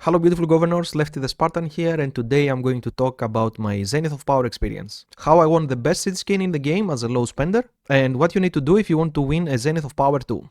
Hello beautiful governors, Lefty the Spartan here, and today I'm going to talk about my Zenith of Power experience. How I won the best seed skin in the game as a low spender, and what you need to do if you want to win a Zenith of Power too.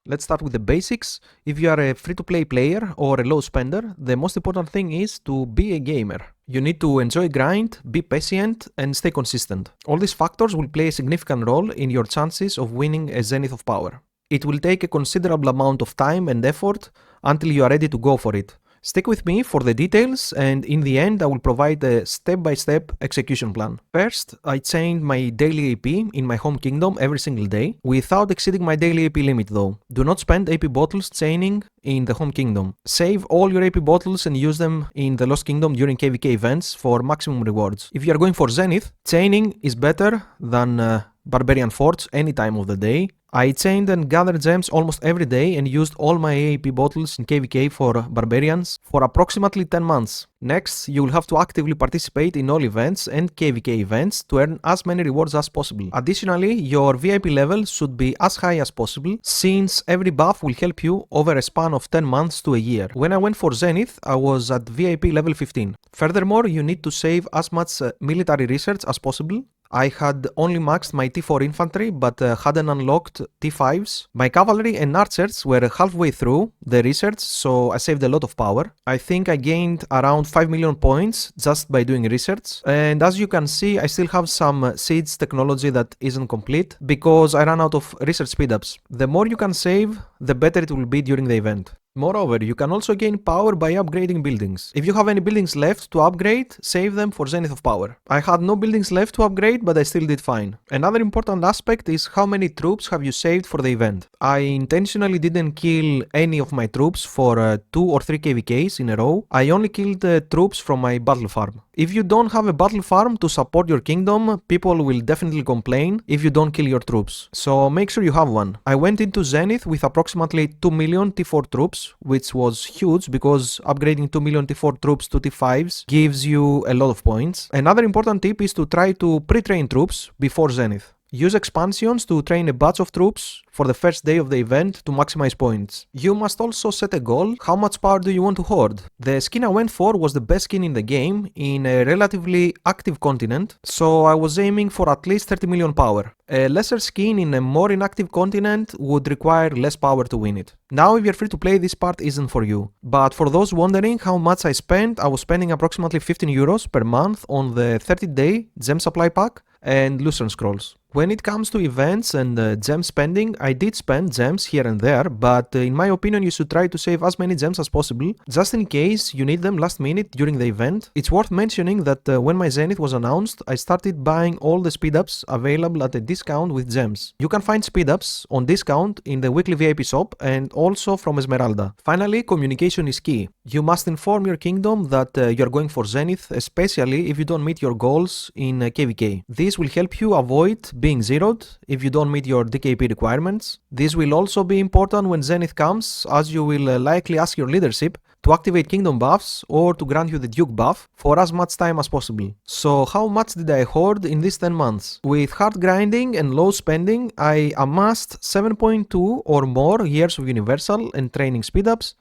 Let's start with the basics. If you are a free-to-play player or a low spender, the most important thing is to be a gamer. You need to enjoy grind, be patient, and stay consistent. All these factors will play a significant role in your chances of winning a Zenith of Power. It will take a considerable amount of time and effort until you are ready to go for it. Stick with me for the details, and in the end I will provide a step-by-step execution plan. First, I chained my daily AP in my home kingdom every single day, without exceeding my daily AP limit though. Do not spend AP bottles chaining in the home kingdom. Save all your AP bottles and use them in the Lost Kingdom during KVK events for maximum rewards. If you are going for Zenith, chaining is better than Barbarian Forts any time of the day. I chained and gathered gems almost every day and used all my AP bottles in KVK for Barbarians for approximately 10 months. Next, you will have to actively participate in all events and KVK events to earn as many rewards as possible. Additionally, your VIP level should be as high as possible, since every buff will help you over a span of 10 months to a year. When I went for Zenith, I was at VIP level 15. Furthermore, you need to save as much military research as possible. I had only maxed my T4 infantry but hadn't unlocked T5s. My cavalry and archers were halfway through the research, so I saved a lot of power. I think I gained around 5 million points just by doing research, and as you can see I still have some siege technology that isn't complete because I ran out of research speedups. The more you can save, the better it will be during the event. Moreover, you can also gain power by upgrading buildings. If you have any buildings left to upgrade, save them for Zenith of Power. I had no buildings left to upgrade, but I still did fine. Another important aspect is how many troops have you saved for the event. I intentionally didn't kill any of my troops for 2 or 3 KVKs in a row. I only killed troops from my battle farm. If you don't have a battle farm to support your kingdom, people will definitely complain if you don't kill your troops. So make sure you have one. I went into Zenith with approximately 2 million T4 troops, which was huge because upgrading 2 million T4 troops to T5s gives you a lot of points. Another important tip is to try to pre-train troops before Zenith. Use expansions to train a batch of troops for the first day of the event to maximize points. You must also set a goal. How much power do you want to hoard? The skin I went for was the best skin in the game in a relatively active continent, so I was aiming for at least 30 million power. A lesser skin in a more inactive continent would require less power to win it. Now if you're free to play, this part isn't for you. But for those wondering how much I spent, I was spending approximately 15 euros per month on the 30-day gem supply pack and Lucerne Scrolls. When it comes to events and gem spending, I did spend gems here and there, but in my opinion you should try to save as many gems as possible, just in case you need them last minute during the event. It's worth mentioning that when my Zenith was announced, I started buying all the speedups available at a discount with gems. You can find speedups on discount in the weekly VIP shop and also from Esmeralda. Finally, communication is key. You must inform your kingdom that you're going for Zenith, especially if you don't meet your goals in KVK. This will help you avoid being zeroed if you don't meet your DKP requirements. This will also be important when Zenith comes, as you will likely ask your leadership to activate kingdom buffs or to grant you the Duke buff for as much time as possible. So how much did I hoard in these 10 months? With hard grinding and low spending, I amassed 7.2 or more years of universal and training speedups,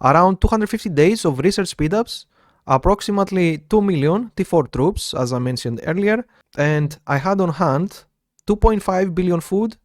around 250 days of research speedups, approximately 2 million T4 troops as I mentioned earlier, and I had on hand 2.5 billion food,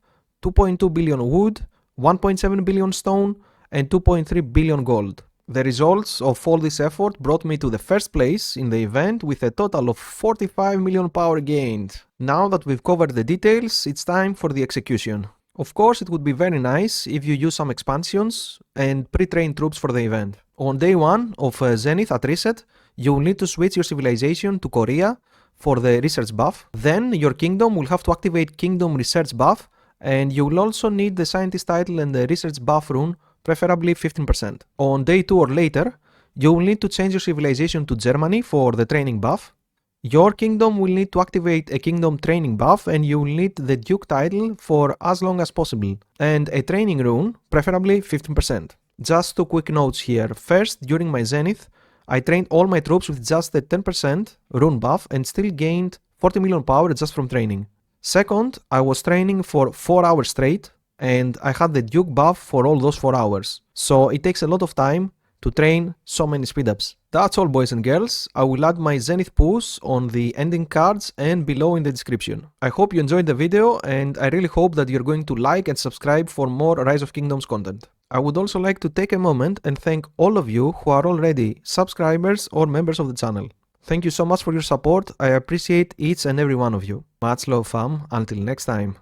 2.2 billion wood, 1.7 billion stone, and 2.3 billion gold. The results of all this effort brought me to the first place in the event with a total of 45 million power gained. Now that we've covered the details, it's time for the execution. Of course, it would be very nice if you use some expansions and pre-train troops for the event. On day 1 of Zenith at reset, you will need to switch your civilization to Korea for the research buff. Then your kingdom will have to activate kingdom research buff, and you will also need the scientist title and the research buff rune, preferably 15%. On day 2 or later, you will need to change your civilization to Germany for the training buff. Your kingdom will need to activate a kingdom training buff, and you will need the Duke title for as long as possible, and a training rune, preferably 15%. Just 2 quick notes here. First, during my Zenith, I trained all my troops with just the 10% rune buff and still gained 40 million power just from training. Second, I was training for 4 hours straight, and I had the Duke buff for all those 4 hours. So it takes a lot of time to train so many speedups. That's all, boys and girls. I will add my Zenith push on the ending cards and below in the description. I hope you enjoyed the video, and I really hope that you're going to like and subscribe for more Rise of Kingdoms content. I would also like to take a moment and thank all of you who are already subscribers or members of the channel. Thank you so much for your support. I appreciate each and every one of you. Much love, fam. Until next time.